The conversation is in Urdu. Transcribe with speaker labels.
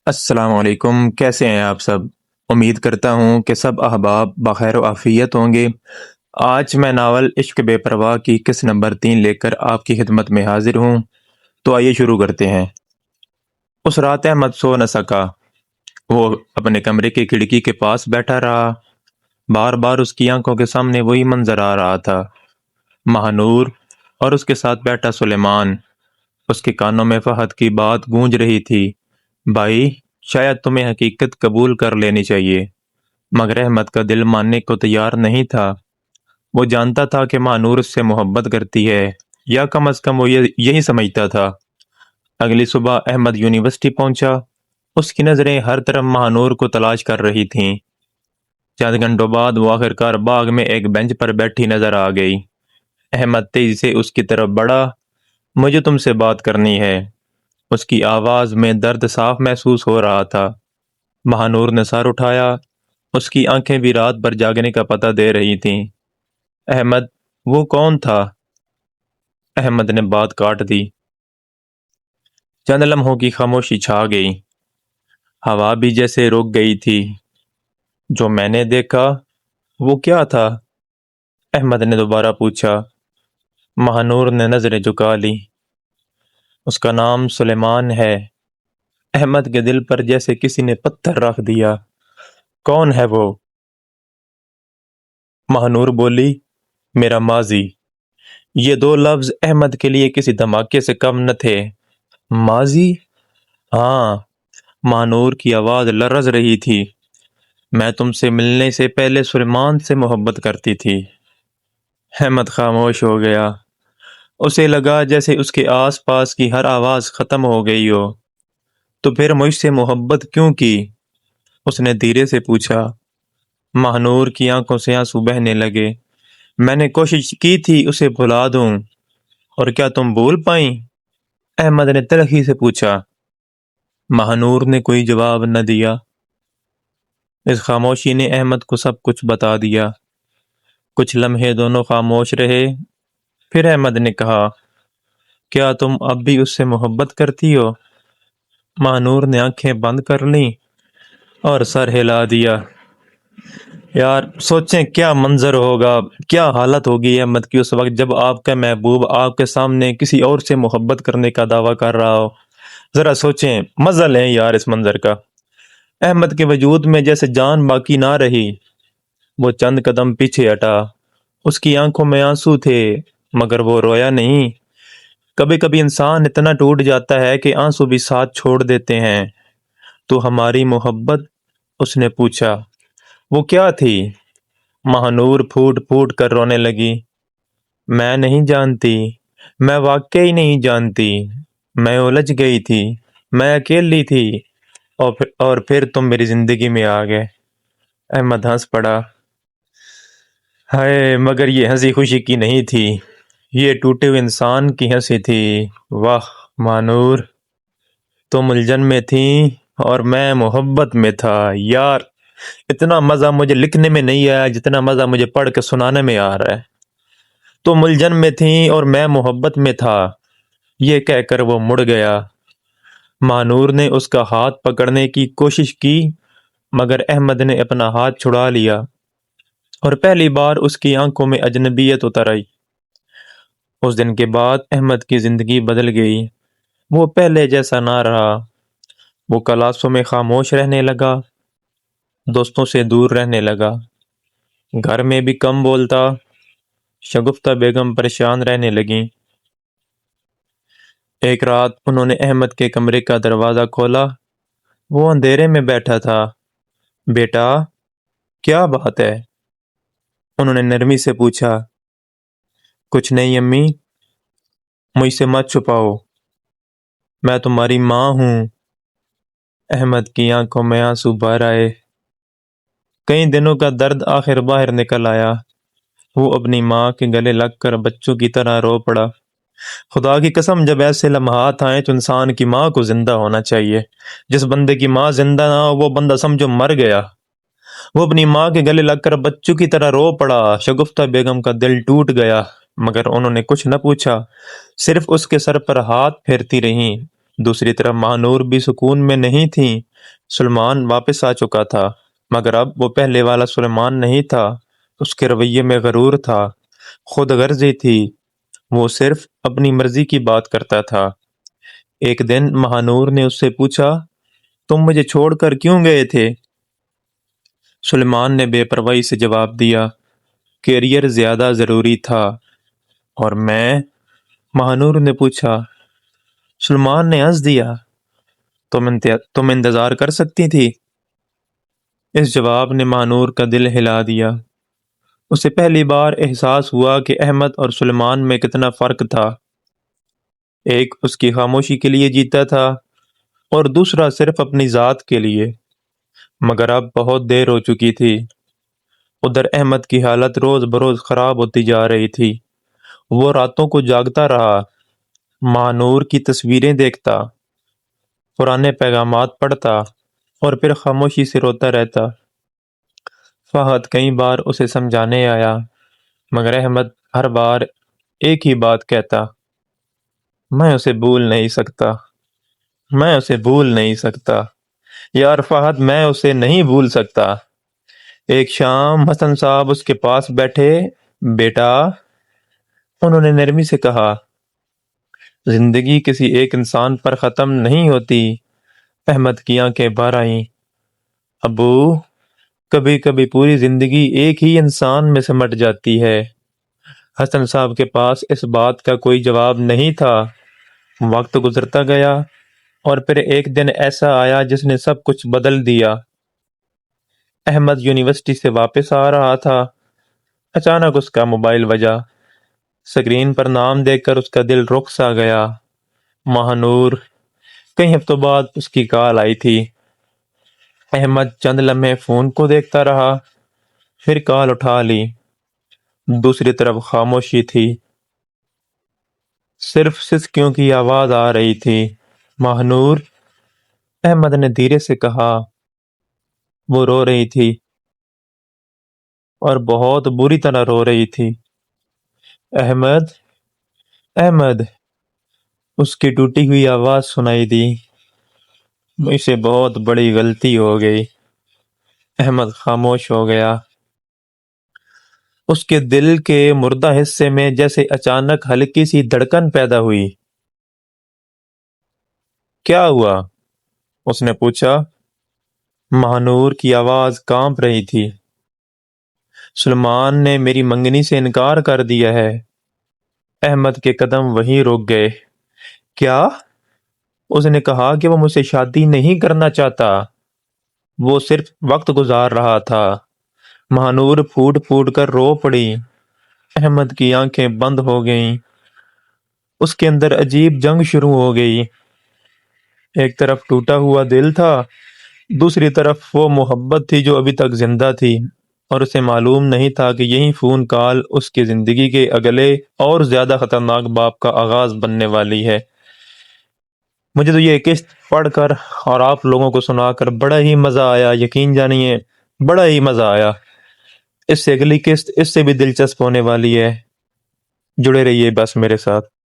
Speaker 1: السلام علیکم، کیسے ہیں آپ سب؟ امید کرتا ہوں کہ سب احباب بخیر و عافیت ہوں گے۔ آج میں ناول عشق بے پرواہ کی قسط نمبر 3 لے کر آپ کی خدمت میں حاضر ہوں۔ تو آئیے شروع کرتے ہیں۔ اس رات احمد سو نہ سکا۔ وہ اپنے کمرے کی کھڑکی کے پاس بیٹھا رہا۔ بار بار اس کی آنکھوں کے سامنے وہی منظر آ رہا تھا، مہنور اور اس کے ساتھ بیٹھا سلیمان۔ اس کے کانوں میں فہد کی بات گونج رہی تھی، بھائی، شاید تمہیں حقیقت قبول کر لینی چاہیے۔ مگر احمد کا دل ماننے کو تیار نہیں تھا۔ وہ جانتا تھا کہ مہنور اس سے محبت کرتی ہے، یا کم از کم وہ یہی سمجھتا تھا۔ اگلی صبح احمد یونیورسٹی پہنچا۔ اس کی نظریں ہر طرف مہنور کو تلاش کر رہی تھیں۔ چند گھنٹوں بعد وہ آخرکار باغ میں ایک بینچ پر بیٹھی نظر آ گئی۔ احمد تیزی سے اس کی طرف بڑھا۔ مجھے تم سے بات کرنی ہے۔ اس کی آواز میں درد صاف محسوس ہو رہا تھا۔ مہنور نے سر اٹھایا۔ اس کی آنکھیں بھی رات بھر جاگنے کا پتہ دے رہی تھیں۔ احمد، وہ کون تھا؟ احمد نے بات کاٹ دی۔ چند لمحوں کی خاموشی چھا گئی۔ ہوا بھی جیسے رک گئی تھی۔ جو میں نے دیکھا وہ کیا تھا؟ احمد نے دوبارہ پوچھا۔ مہنور نے نظریں جھکا لی۔ اس کا نام سلیمان ہے۔ احمد کے دل پر جیسے کسی نے پتھر رکھ دیا۔ کون ہے وہ؟ مہنور بولی، میرا ماضی۔ یہ دو لفظ احمد کے لیے کسی دھماکے سے کم نہ تھے۔ ماضی؟ ہاں، مہنور کی آواز لرز رہی تھی۔ میں تم سے ملنے سے پہلے سلیمان سے محبت کرتی تھی۔ احمد خاموش ہو گیا۔ اسے لگا جیسے اس کے آس پاس کی ہر آواز ختم ہو گئی ہو۔ تو پھر مجھ سے محبت کیوں کی؟ اس نے دھیرے سے پوچھا۔ مہنور کی آنکھوں سے آنسو بہنے لگے۔ میں نے کوشش کی تھی اسے بھلا دوں، اور کیا تم بھول پائیں؟ احمد نے تلخی سے پوچھا۔ مہنور نے کوئی جواب نہ دیا۔ اس خاموشی نے احمد کو سب کچھ بتا دیا۔ کچھ لمحے دونوں خاموش رہے۔ پھر احمد نے کہا، کیا تم اب بھی اس سے محبت کرتی ہو؟ مہنور نے آنکھیں بند کر لیں اور سر ہلا دیا۔ یار، سوچیں کیا منظر ہوگا، کیا حالت ہوگی احمد کی اس وقت جب آپ کا محبوب آپ کے سامنے کسی اور سے محبت کرنے کا دعویٰ کر رہا ہو۔ ذرا سوچیں، مزہ لیں یار اس منظر کا۔ احمد کے وجود میں جیسے جان باقی نہ رہی۔ وہ چند قدم پیچھے ہٹا۔ اس کی آنکھوں میں آنسو تھے، مگر وہ رویا نہیں۔ کبھی کبھی انسان اتنا ٹوٹ جاتا ہے کہ آنسو بھی ساتھ چھوڑ دیتے ہیں۔ تو ہماری محبت؟ اس نے پوچھا۔ وہ کیا تھی؟ مہنور پھوٹ پھوٹ کر رونے لگی۔ میں نہیں جانتی، میں واقعی نہیں جانتی۔ میں الجھ گئی تھی، میں اکیلی تھی، اور پھر تم میری زندگی میں آ گئے۔ احمد ہنس پڑا۔ ہائے، مگر یہ ہنسی خوشی کی نہیں تھی، یہ ٹوٹے ہوئے انسان کی ہنسی تھی۔ واہ مہنور، تم الجھن میں تھیں اور میں محبت میں تھا۔ یار، اتنا مزہ مجھے لکھنے میں نہیں آیا جتنا مزہ مجھے پڑھ کے سنانے میں آ رہا ہے۔ تم الجھن میں تھیں اور میں محبت میں تھا، یہ کہہ کر وہ مڑ گیا۔ مہنور نے اس کا ہاتھ پکڑنے کی کوشش کی، مگر احمد نے اپنا ہاتھ چھڑا لیا، اور پہلی بار اس کی آنکھوں میں اجنبیت اتر آئی۔ اس دن کے بعد احمد کی زندگی بدل گئی۔ وہ پہلے جیسا نہ رہا۔ وہ کلاسوں میں خاموش رہنے لگا، دوستوں سے دور رہنے لگا، گھر میں بھی کم بولتا۔ شگفتہ بیگم پریشان رہنے لگیں۔ ایک رات انہوں نے احمد کے کمرے کا دروازہ کھولا۔ وہ اندھیرے میں بیٹھا تھا۔ بیٹا، کیا بات ہے؟ انہوں نے نرمی سے پوچھا۔ کچھ نہیں امی، مجھ سے مت چھپاؤ، میں تمہاری ماں ہوں۔ احمد کی آنکھوں میں آنسو بھر آئے۔ کئی دنوں کا درد آخر باہر نکل آیا۔ وہ اپنی ماں کے گلے لگ کر بچوں کی طرح رو پڑا۔ خدا کی قسم، جب ایسے لمحات آئیں تو انسان کی ماں کو زندہ ہونا چاہیے۔ جس بندے کی ماں زندہ نہ ہو وہ بندہ سمجھو مر گیا۔ وہ اپنی ماں کے گلے لگ کر بچوں کی طرح رو پڑا۔ شگفتہ بیگم کا دل ٹوٹ گیا، مگر انہوں نے کچھ نہ پوچھا، صرف اس کے سر پر ہاتھ پھیرتی رہیں۔ دوسری طرف مہانور بھی سکون میں نہیں تھیں۔ سلیمان واپس آ چکا تھا، مگر اب وہ پہلے والا سلیمان نہیں تھا۔ اس کے رویے میں غرور تھا، خود غرضی تھی، وہ صرف اپنی مرضی کی بات کرتا تھا۔ ایک دن مہانور نے اس سے پوچھا، تم مجھے چھوڑ کر کیوں گئے تھے؟ سلیمان نے بے پرواہی سے جواب دیا، کیریئر زیادہ ضروری تھا۔ اور میں؟ مہانور نے پوچھا۔ سلیمان نے ہنس دیا، تم انتظار کر سکتی تھی؟ اس جواب نے مہانور کا دل ہلا دیا۔ اسے پہلی بار احساس ہوا کہ احمد اور سلیمان میں کتنا فرق تھا۔ ایک اس کی خاموشی کے لیے جیتا تھا اور دوسرا صرف اپنی ذات کے لیے۔ مگر اب بہت دیر ہو چکی تھی۔ ادھر احمد کی حالت روز بروز خراب ہوتی جا رہی تھی۔ وہ راتوں کو جاگتا رہا، مہانور کی تصویریں دیکھتا، پرانے پیغامات پڑھتا اور پھر خاموشی سے روتا رہتا۔ فہد کئی بار اسے سمجھانے آیا، مگر احمد ہر بار ایک ہی بات کہتا، میں اسے بھول نہیں سکتا، میں اسے بھول نہیں سکتا۔ یار فہد، میں اسے نہیں بھول سکتا۔ ایک شام حسن صاحب اس کے پاس بیٹھے۔ بیٹا، انہوں نے نرمی سے کہا، زندگی کسی ایک انسان پر ختم نہیں ہوتی۔ احمد کی آنکھیں بھر آئیں۔ ابو، کبھی کبھی پوری زندگی ایک ہی انسان میں سمٹ جاتی ہے۔ حسن صاحب کے پاس اس بات کا کوئی جواب نہیں تھا۔ وقت گزرتا گیا اور پھر ایک دن ایسا آیا جس نے سب کچھ بدل دیا۔ احمد یونیورسٹی سے واپس آ رہا تھا۔ اچانک اس کا موبائل بجا۔ سکرین پر نام دیکھ کر اس کا دل رک سا گیا۔ مہانور۔ کئی ہفتوں بعد اس کی کال آئی تھی۔ احمد چند لمحے فون کو دیکھتا رہا، پھر کال اٹھا لی۔ دوسری طرف خاموشی تھی، صرف سسکیوں کی آواز آ رہی تھی۔ مہانور، احمد نے دھیرے سے کہا۔ وہ رو رہی تھی اور بہت بری طرح رو رہی تھی۔ احمد، احمد، اس کی ٹوٹی ہوئی آواز سنائی دی۔ مجھ سے بہت بڑی غلطی ہو گئی۔ احمد خاموش ہو گیا۔ اس کے دل کے مردہ حصے میں جیسے اچانک ہلکی سی دھڑکن پیدا ہوئی۔ کیا ہوا؟ اس نے پوچھا۔ مہانور کی آواز کانپ رہی تھی۔ سلیمان نے میری منگنی سے انکار کر دیا ہے۔ احمد کے قدم وہیں رک گئے۔ کیا؟ اس نے کہا کہ وہ مجھ سے شادی نہیں کرنا چاہتا، وہ صرف وقت گزار رہا تھا۔ مہانور پھوٹ پھوٹ کر رو پڑی۔ احمد کی آنکھیں بند ہو گئیں۔ اس کے اندر عجیب جنگ شروع ہو گئی۔ ایک طرف ٹوٹا ہوا دل تھا، دوسری طرف وہ محبت تھی جو ابھی تک زندہ تھی، اور اسے معلوم نہیں تھا کہ یہی فون کال اس کی زندگی کے اگلے اور زیادہ خطرناک باب کا آغاز بننے والی ہے۔ مجھے تو یہ قسط پڑھ کر اور آپ لوگوں کو سنا کر بڑا ہی مزہ آیا، یقین جانیے بڑا ہی مزہ آیا۔ اس سے اگلی قسط اس سے بھی دلچسپ ہونے والی ہے، جڑے رہیے بس میرے ساتھ۔